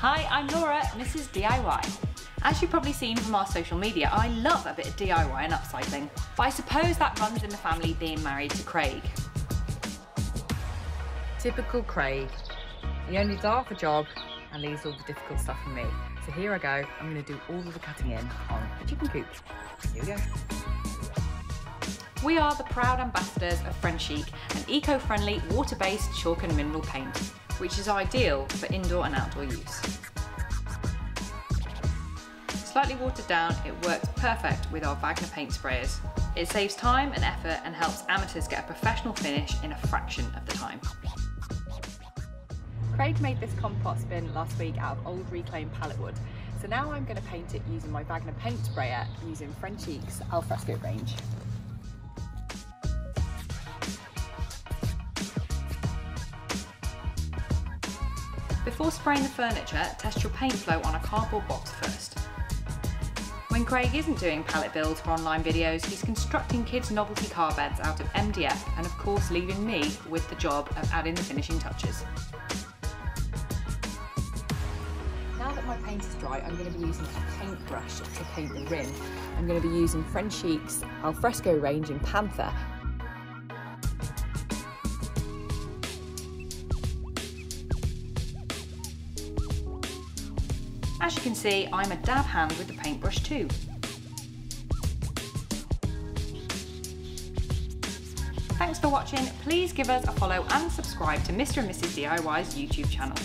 Hi, I'm Laura, Mrs. DIY. As you've probably seen from our social media, I love a bit of DIY and upcycling, but I suppose that runs in the family being married to Craig. Typical Craig. He only does half a job and leaves all the difficult stuff for me. So here I go, I'm going to do all of the cutting in on a chicken coop. Here we go. We are the proud ambassadors of Friendchic, an eco-friendly water-based chalk and mineral paint, which is ideal for indoor and outdoor use. Slightly watered down, it works perfect with our Wagner paint sprayers. It saves time and effort and helps amateurs get a professional finish in a fraction of the time. Craig made this compost bin last week out of old reclaimed pallet wood. So now I'm going to paint it using my Wagner paint sprayer using Friendchic's alfresco range. Before spraying the furniture, test your paint flow on a cardboard box first. When Craig isn't doing pallet builds for online videos, he's constructing kids' novelty car beds out of MDF and of course leaving me with the job of adding the finishing touches. Now that my paint is dry, I'm going to be using a paintbrush to paint the rim. I'm going to be using Friendchic's alfresco range in Panther. As you can see, I'm a dab hand with the paintbrush too. Thanks for watching. Please give us a follow and subscribe to Mr. and Mrs. DIY's YouTube channel.